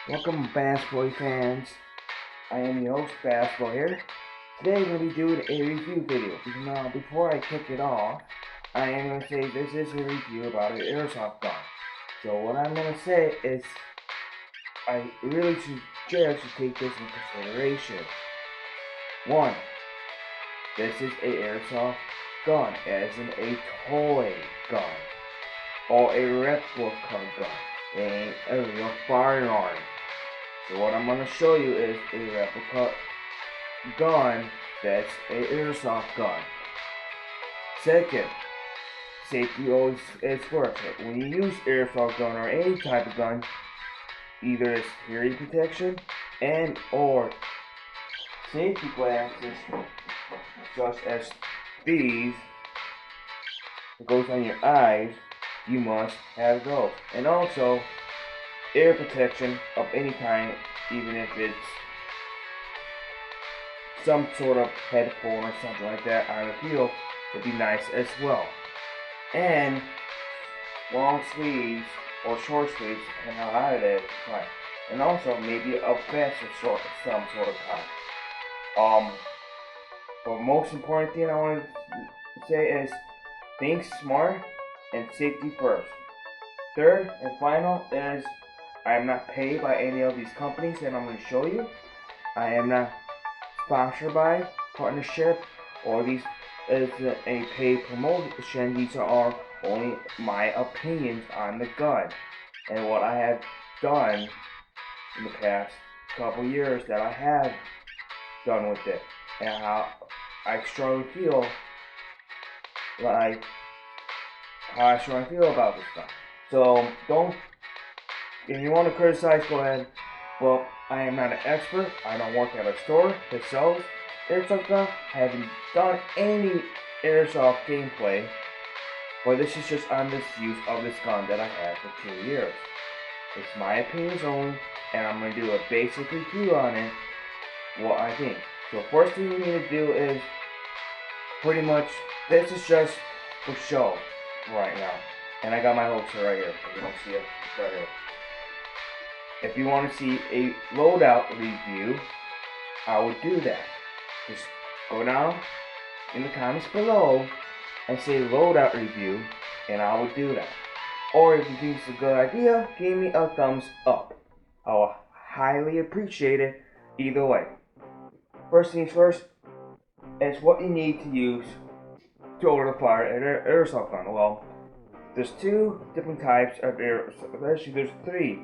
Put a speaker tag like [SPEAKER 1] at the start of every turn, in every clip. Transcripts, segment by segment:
[SPEAKER 1] Welcome, basketball fans. I am your host, Basketball here. Today we're going to be doing a review video. Now, before I kick it off, I am going to say this is a review about an airsoft gun. So what I'm going to say is, I really suggest you take this into consideration. 1. This is a airsoft gun, as in a toy gun, or a replica gun. It ain't a real firearm. So what I'm going to show you is a replica gun that's an airsoft gun. Second, safety always is first. When you use airsoft gun or any type of gun, either it's hearing protection and or safety glasses such as these that goes on your eyes, you must have those. And also air protection of any kind, even if it's some sort of headphone or something like that on the field, would be nice as well. And long sleeves or short sleeves, depending on how hot it is, fine. And also maybe a vest of some sort of kind. But most important thing I want to say is think smart and safety first. Third and final is I am not paid by any of these companies that I'm going to show you. I am not sponsored by, partnership, or these is a paid promotion. These are only my opinions on the gun and what I have done in the past couple years that I have done with it, and how I strongly feel like how I strongly feel about this gun. So don't. If you want to criticize, go ahead. Well, I am not an expert. I don't work at a store that sells airsoft gun. I haven't done any airsoft gameplay. But this is just on this use of this gun that I had for 2 years. It's my opinions only, and I'm going to do a basic review on it, what I think. So first thing you need to do is, pretty much, this is just for show right now. And I got my holster right here. If you don't see it, it's right here. If you want to see a loadout review, I would do that. Just go down in the comments below and say loadout review, and I would do that. Or if you think it's a good idea, give me a thumbs up. I will highly appreciate it either way. First things first, is what you need to use to order the fire an airsoft gun. Well, there's two different types of airsoft. Actually, there's three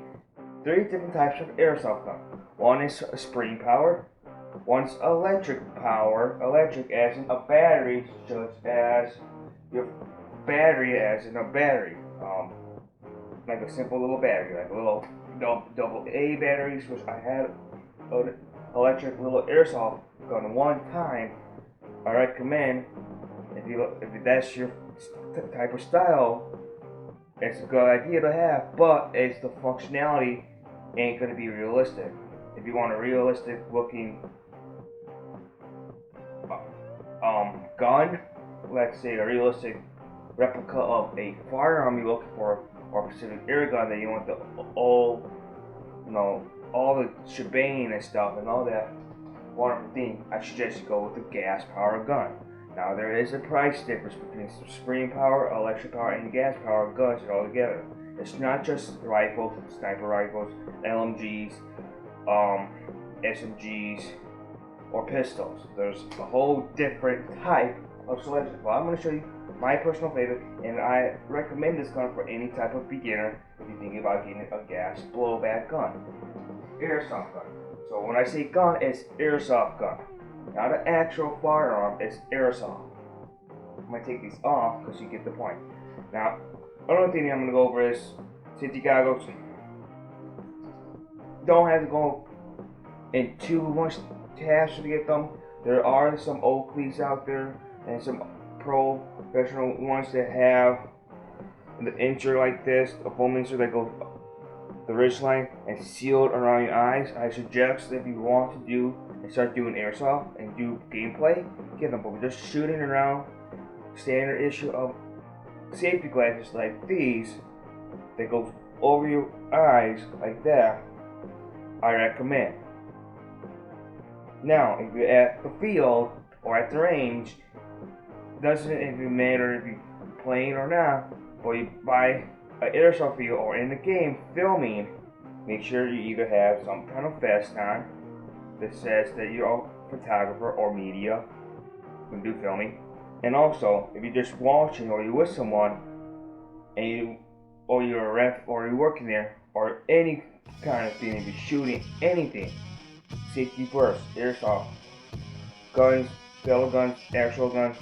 [SPEAKER 1] different types of airsoft gun. One is spring power, one's electric power, electric as in a battery, such as your battery as in a battery, like a simple little battery, like a little double A batteries, which I had an electric little airsoft gun one time. I recommend if that's your type of style, it's a good idea to have, but it's the functionality ain't gonna be realistic. If you want a realistic looking gun, let's say a realistic replica of a firearm you're looking for, or a specific air gun that you want the all the shebang and stuff and all that wonderful thing, I suggest you go with a gas powered gun. Now there is a price difference between spring power, electric power, and gas powered guns altogether. It's not just rifles, sniper rifles, LMGs, SMGs, or pistols. There's a whole different type of selection. Well, I'm going to show you my personal favorite, and I recommend this gun for any type of beginner if you're thinking about getting a gas blowback gun. Airsoft gun. So when I say gun, it's airsoft gun. Not an actual firearm, it's airsoft. I'm going to take these off because you get the point. Now, another thing I'm going to go over is safety goggles. Don't have to go in too much cash to get them. There are some Oakleys out there and some professional ones that have the insert like this, a foam insert that goes the ridge line and sealed around your eyes. I suggest if you want to do and start doing airsoft and do gameplay, get them. But we're just shooting around, standard issue of safety glasses like these that goes over your eyes like that I recommend. Now, if you're at the field or at the range, doesn't even matter if you're playing or not, or you buy an airsoft field or in the game filming, make sure you either have some kind of vest on that says that you're a photographer or media who can do filming. And also, if you're just watching or you're with someone and you're a ref or you're working there or any kind of thing, if you're shooting anything, safety first. Airsoft guns, pellet guns, actual guns.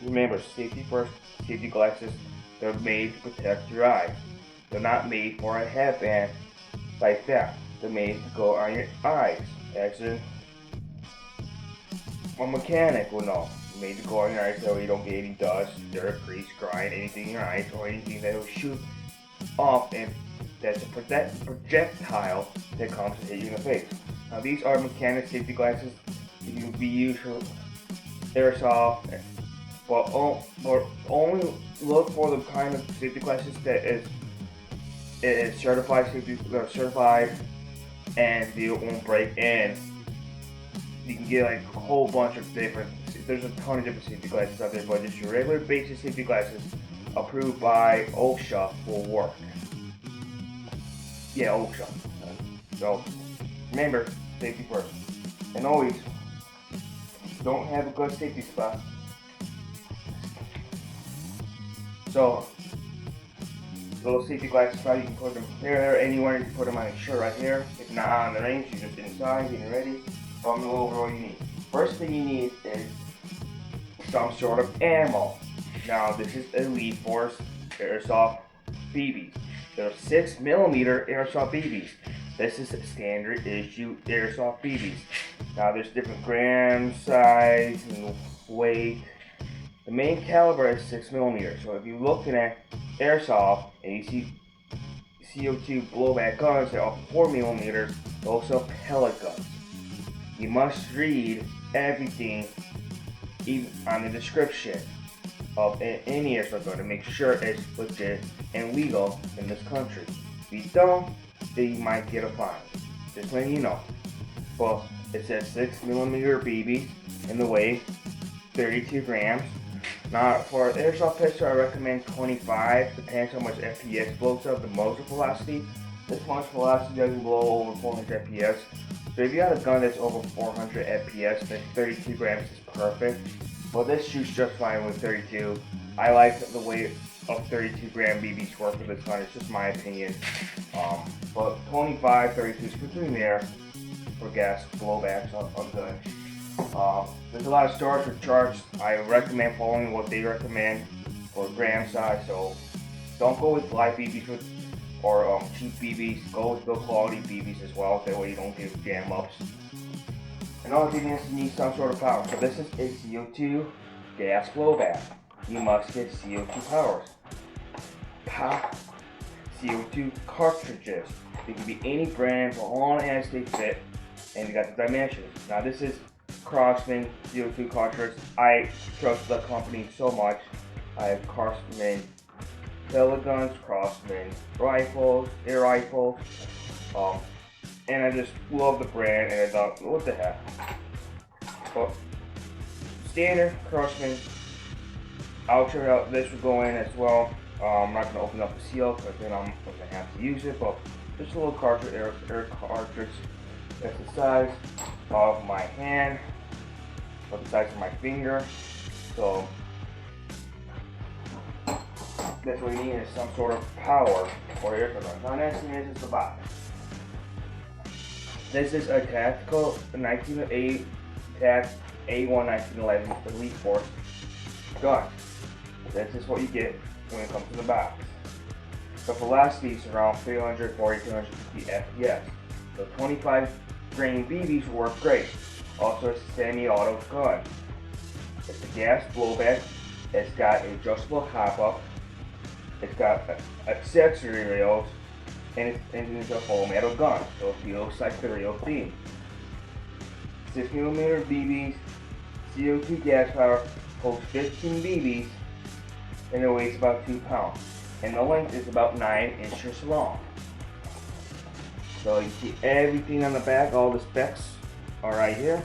[SPEAKER 1] Remember, safety first. Safety glasses. They're made to protect your eyes. They're not made for a headband like that. They're made to go on your eyes. As a mechanic will know. They're made to go on your eyes so you don't get any dust, dirt, grease, grind, anything in your eyes, or anything that will shoot off, and that's a projectile that comes to hit you in the face. Now these are mechanic safety glasses. They can be used for airsoft, but only look for the kind of safety glasses that is certified safety, certified, and they won't break. And you can get like a whole bunch of different. There's a ton of different safety glasses out there, but just your regular basic safety glasses approved by OSHA will work. Yeah, OSHA. So remember, safety first. And always, don't have a good safety spot. So, little safety glasses spot, you can put them there, anywhere. You can put them on your shirt right here. If not on the range, you're just inside, getting ready. From the overall you need. First thing you need is some sort of ammo. Now, this is Elite Force Airsoft BBs. They're 6mm Airsoft BBs. This is a standard issue Airsoft BBs. Now there's different gram, size, and weight. The main caliber is 6mm. So if you're looking at Airsoft and you see CO2 blowback guns that are 4mm, those are pellet guns. You must read everything on the description of any airsoft gun to make sure it's legit and legal in this country. If you don't, then you might get a fine. Just letting you know. But it says 6mm BB in the weight, 32 grams. Now for an airsoft pistol, I recommend 25. Depends how much FPS blows up, the muzzle velocity. This much velocity doesn't blow over 400 FPS. So if you got a gun that's over 400 FPS, then 32 grams is perfect. Well, this shoots just fine with 32. I like the weight of 32 gram BBs work for this gun. It's just my opinion. But 25, 32 is between there for gas blowbacks on gun. There's a lot of stores with charts. I recommend following what they recommend for gram size. So don't go with light BBs or cheap BBs. Go with good quality BBs as well. That way you don't get jam ups. Another thing is you need some sort of power. So this is a CO2 gas blowback. You must get CO2 powers. Pop CO2 cartridges. They can be any brand, but all as they fit, and they got the dimensions. Now this is Craftsman CO2 cartridge. I trust the company so much. I have Craftsman pellet guns, Craftsman rifles, air rifles, and I just love the brand, and I thought, what the heck. But standard Craftsman, I'll check out this will go in as well. I'm not going to open up the seal because then I'm going to have to use it, but just a little cartridge, air cartridge. That's the size of my hand, or the size of my finger. So that's what you need, is some sort of power for your airsoft gun. Now next thing is the box. This is a tactical 1908 Tac A1 1911 Elite Force gun. This is what you get when it comes to the box. The velocity is around 340 to 250 FPS. The 25 grain BBs work great. Also, it's a semi-auto gun. It's a gas blowback. It's got adjustable hop-up. It's got accessory rails, and it's a full metal gun, so it feels like the real thing. 6mm BBs, CO2 gas power, holds 15 BBs, and it weighs about 2 pounds. And the length is about 9 inches long. So you see everything on the back, all the specs are right here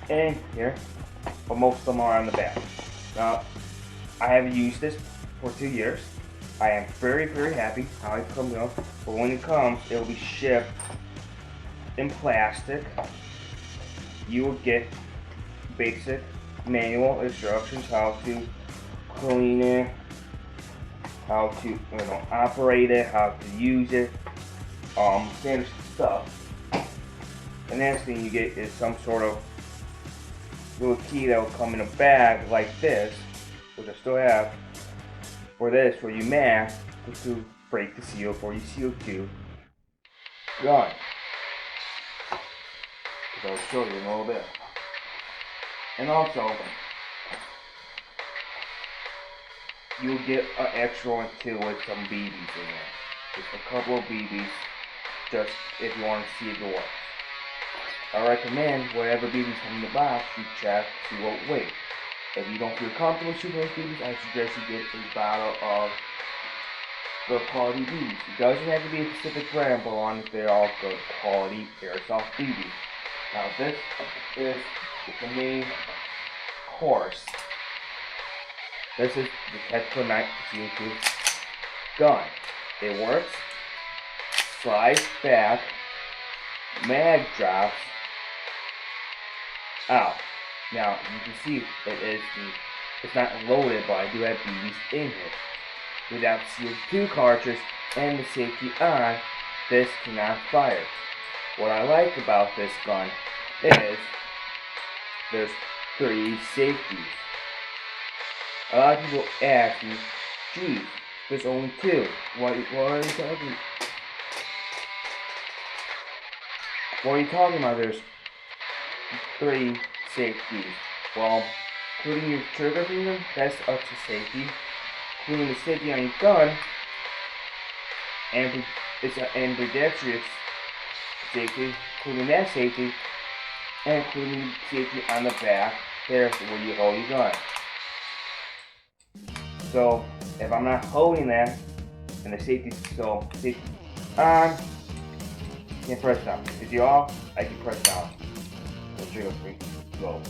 [SPEAKER 1] and here, but most of them are on the back. Now, I have used this for 2 years. I am very, very happy how it comes out. But when it comes, it will be shipped in plastic. You will get basic manual instructions how to clean it, how to operate it, how to use it, standard stuff. The next thing you get is some sort of little key that will come in a bag like this, which I still have. For this, for you mask to break the seal for your CO2 gun. I'll show you in a little bit. And also, you'll get an extra one too with some BBs in there. Just a couple of BBs, just if you want to see it work. I recommend whatever BBs come in the box, you check to see what weight. If you don't feel comfortable shooting those BBs, I suggest you get a bottle of good quality BBs. It doesn't have to be a specific brand, but long as they're all good quality airsoft BBs. Now this is the main course. This is the Tactical Night CO2 gun. It works, slides back, mag drops out. Now you can see it's not loaded, but I do have BBs in here. Without CO2 cartridge and the safety on, this cannot fire. What I like about this gun is there's 3 safeties. A lot of people ask me, geez, there's only 2. What are you talking? What are you talking about? There's 3 safeties. Well, including your trigger finger, that's up to safety. Including the safety on your gun, and it's an ambidextrous safety, including that safety, and including safety on the back. There's where you hold your gun. So if I'm not holding that, and the safety on, I can press down. If you're off, I can press down. The trigger free. Go.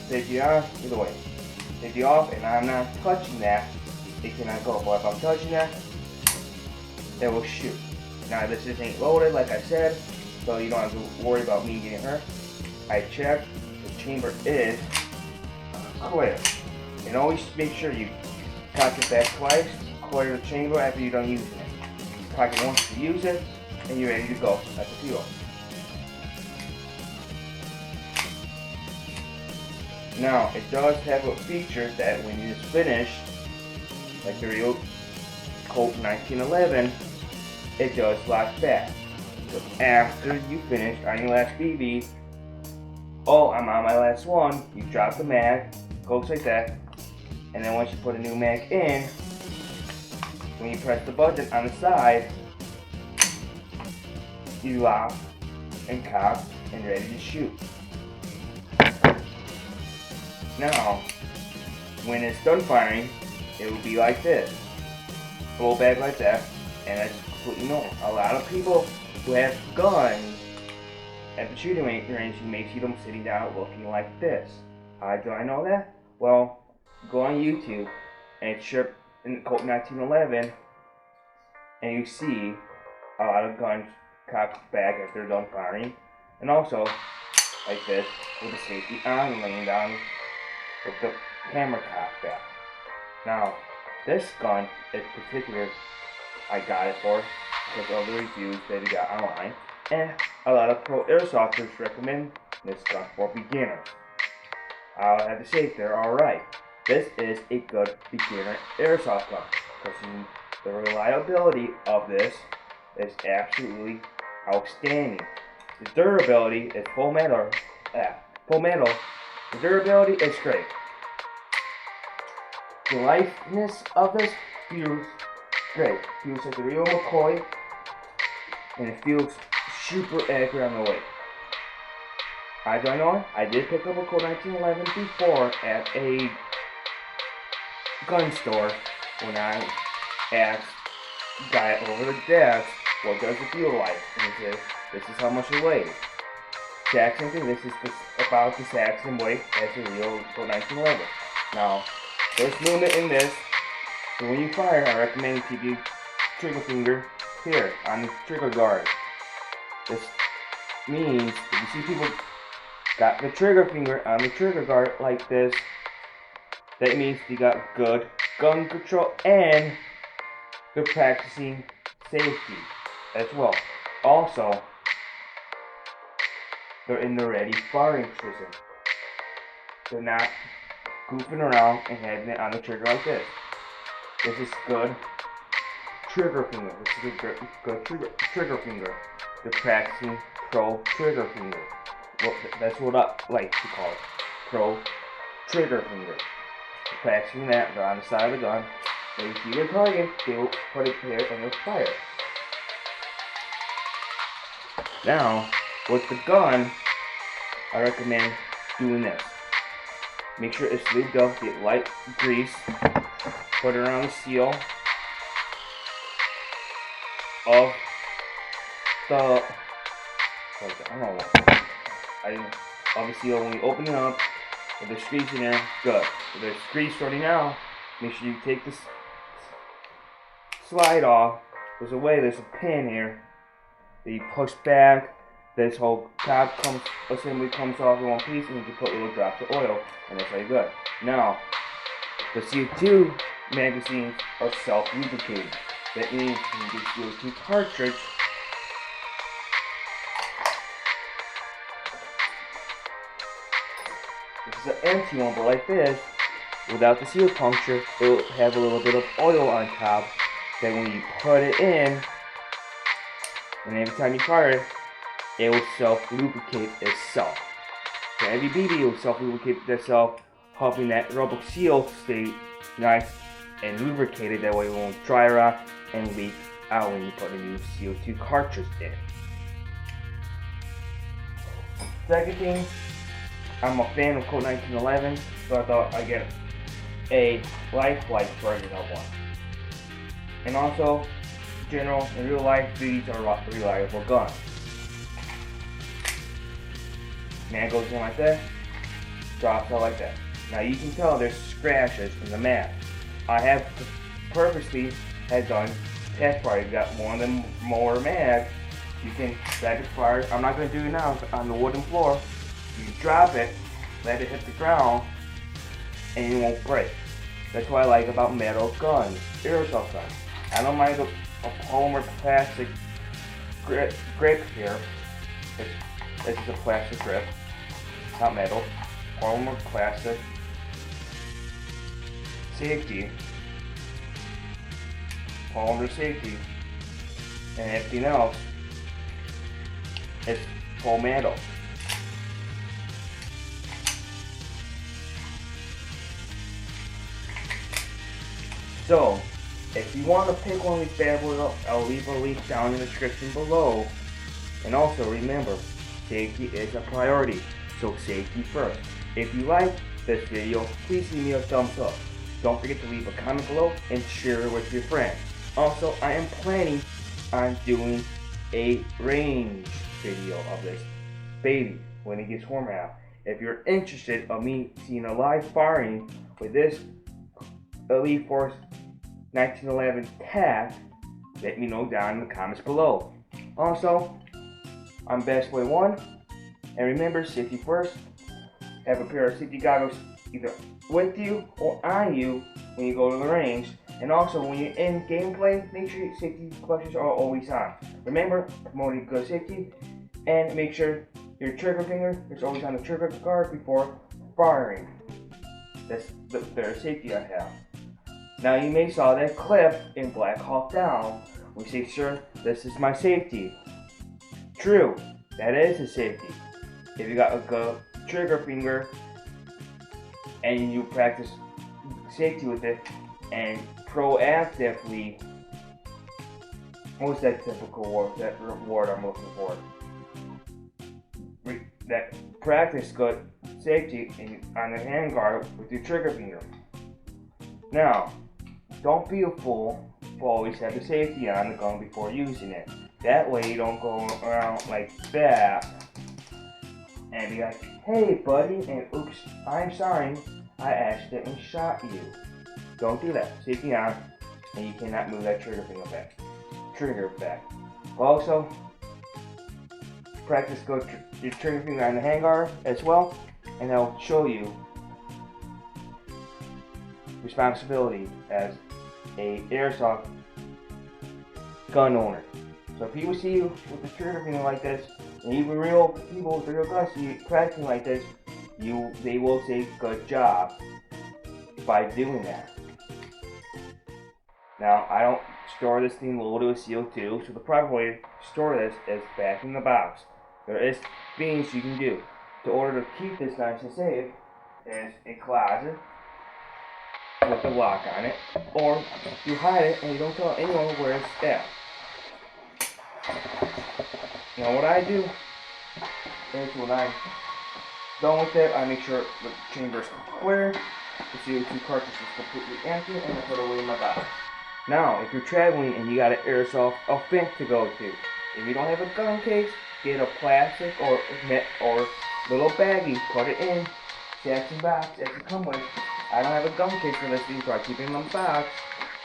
[SPEAKER 1] Safety on, either way. Safety off, and I'm not touching that, it cannot go. But if I'm touching that, it will shoot. Now this just ain't loaded, like I said, so you don't have to worry about me getting hurt. I checked, the chamber is clear. And always make sure you cock it back twice, clear the chamber after you're done using it. Cock it once to use it, and you're ready to go at the field. Now, it does have a feature that when you just finish, like the real Colt 1911, it does lock back. So after you finish on your last BB, oh, I'm on my last one, you drop the mag, goes like that, and then once you put a new mag in, when you press the button on the side, you lock and cock and ready to shoot. Now, when it's done firing, it will be like this. Blow back like that, and that's completely normal. A lot of people who have guns at the shooting range, you may see them sitting down looking like this. How do I know that? Well, go on YouTube, and it's shipped in the Colt 1911, and you see a lot of guns cocked back after they're done firing, and also like this with the safety on, laying down with the camera cocked back. Now, this gun in particular, I got it for because of the reviews that we got online, and a lot of pro airsofters recommend this gun for beginners. I'll have to say they're alright. This is a good beginner airsoft gun because the reliability of this is absolutely outstanding. The durability is full metal. The durability is great. The lightness of this feels great. Feels like the real McCoy, and it feels super accurate on the weight. I don't know. I did pick up a Colt 1911 before at a gun store when I ask guy over the desk, what does it feel like? And he says, this is how much it weighs. Exact same thing, this is about the exact same weight as the real Co2 Now, there's movement in this, so when you fire, I recommend you keep your trigger finger here on the trigger guard. This means if you see people got the trigger finger on the trigger guard like this, that means they got good gun control and they're practicing safety as well. Also, they're in the ready firing position. They're not goofing around and having it on the trigger like this. This is good trigger finger. This is a good trigger finger. They're practicing pro trigger finger. Well, that's what I like to call it. Pro trigger finger. They're practicing that. They're on the side of the gun. When you see their target, they will put it here and they'll fire. Now, with the gun, I recommend doing this. Make sure it's lubed up, get light grease, put it around the seal of the, of the seal. When you open it up, if there's grease in there, good. If there's grease running out, make sure you take this slide off. There's a pin here that you push back. This whole top assembly comes off in one piece, and you can put little drops of oil, and that's how you good. Now, the CO2 magazines are self-lubricating. That means when you get CO2 cartridge, this is an empty one, but like this, without the seal puncture, it will have a little bit of oil on top. That when you put it in, and every time you fire it will self-lubricate itself. So every BB will self-lubricate itself, helping that rubber seal stay nice and lubricated. That way it won't dry rot and leak out when you put a new CO2 cartridge in. Second thing, I'm a fan of Co2 so I thought I'd get a lifelike version of one. And also, in real life, these are reliable guns. Man goes in like that, drops out like that. Now you can tell there's scratches in the mat. I have purposely had done test fire. You got one of them more mag. You can rapid fire. I'm not going to do it now on the wooden floor. You drop it, let it hit the ground, and it won't break. That's what I like about metal guns, airsoft guns. I don't mind a polymer plastic grip here. This is a plastic grip, not metal. Polymer plastic. Safety. Polymer safety. And everything else is full metal. So, if you want to pick one of these bad boys up, I'll leave a link down in the description below. And also remember, safety is a priority, so safety first. If you like this video, please leave me a thumbs up. Don't forget to leave a comment below and share it with your friends. Also, I am planning on doing a range video of this baby when it gets warmer out. If you're interested in me seeing a live firing with this Elite Force 1911 Tac, let me know down in the comments below. Also, I'm Best Boy 1, and remember, safety first. Have a pair of safety goggles either with you or on you when you go to the range. And also, when you're in gameplay, make sure your safety clutches are always on. Remember, promoting good safety, and make sure your trigger finger is always on the trigger guard before firing. That's the safety I have. Now you may saw that clip in Black Hawk Down. We say, sure, this is my safety. True, that is a safety. If you got a good trigger finger and you practice safety with it and proactively, what's that typical word, that word I'm looking for? That practice good safety on the handguard with your trigger finger. Now, don't feel full, but always have the safety on the gun before using it. That way you don't go around like that and be like, hey buddy, and oops, I'm sorry, I accidentally shot you. Don't do that. Safety on, and you cannot move that trigger back. Also, practice go your trigger finger on the handguard as well, and that'll show you responsibility as a airsoft gun owner. So if people see you with the trigger finger like this, and even real people with real guns see you practicing like this, they will say good job by doing that. Now I don't store this thing loaded with CO2, so the proper way to store this is back in the box. There is things you can do to order to keep this nice and safe. Is a closet with a lock on it, or you hide it and you don't tell anyone where it's at. Now what I do is when I'm done with it, I make sure the chamber is clear, the CO2 cartridge is completely empty, and I put it away in my box. Now, if you're traveling and you got an airsoft event to go to, if you don't have a gun case, get a plastic or little baggie, put it in, stack some box as you come with. I don't have a gun case for this thing, so I keep it in my box,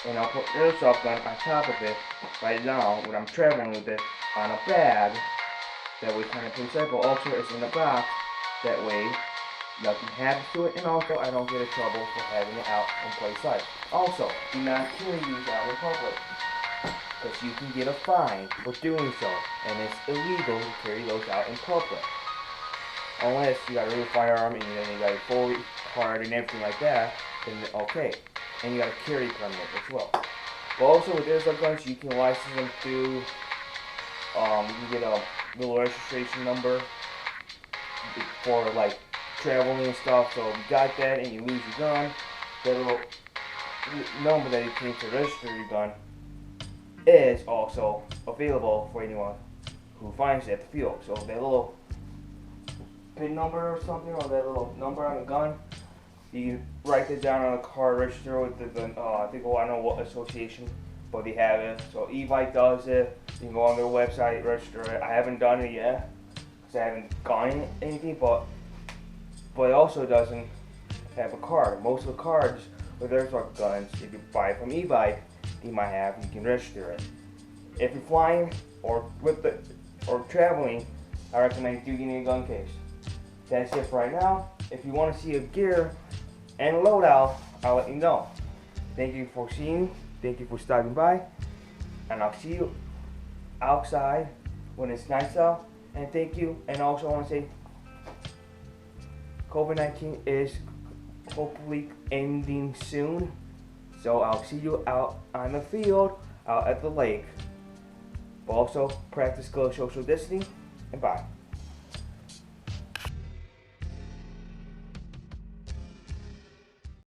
[SPEAKER 1] and I'll put airsoft gun on top of it. Right now, when I'm traveling with it, on a bag, that way kind of plays safe, but also it's in the box, that way nothing happens to it, and also I don't get in trouble for having it out in plain sight. Also, do not carry these out in public, because you can get a fine for doing so, and it's illegal to carry those out in public. Unless you got a real firearm and then you got a full card and everything like that, then okay. And you got a carry permit as well. But also with airsoft guns, you can license them through, you can get a little registration number for like traveling and stuff. So if you got that and you lose your gun, that little number that you can to register your gun is also available for anyone who finds it at the field. So that little PIN number or something, or that little number on the gun, you can write this down on a card, register with the I think, well, I don't know what association, but they have it. So e-bike does it. You can go on their website, register it. I haven't done it yet because I haven't gotten anything, but it also doesn't have a card. Most of the cards with airsoft guns, if you buy it from e-bike, they might have, you can register it. If you're flying or traveling, I recommend you getting a gun case. That's it for right now. If you want to see a gear and loadout, I'll let you know. Thank you for seeing. Thank you for stopping by. And I'll see you outside when it's nice out. And thank you. And also I want to say COVID-19 is hopefully ending soon. So I'll see you out on the field, out at the lake. But also practice good social distancing, and bye.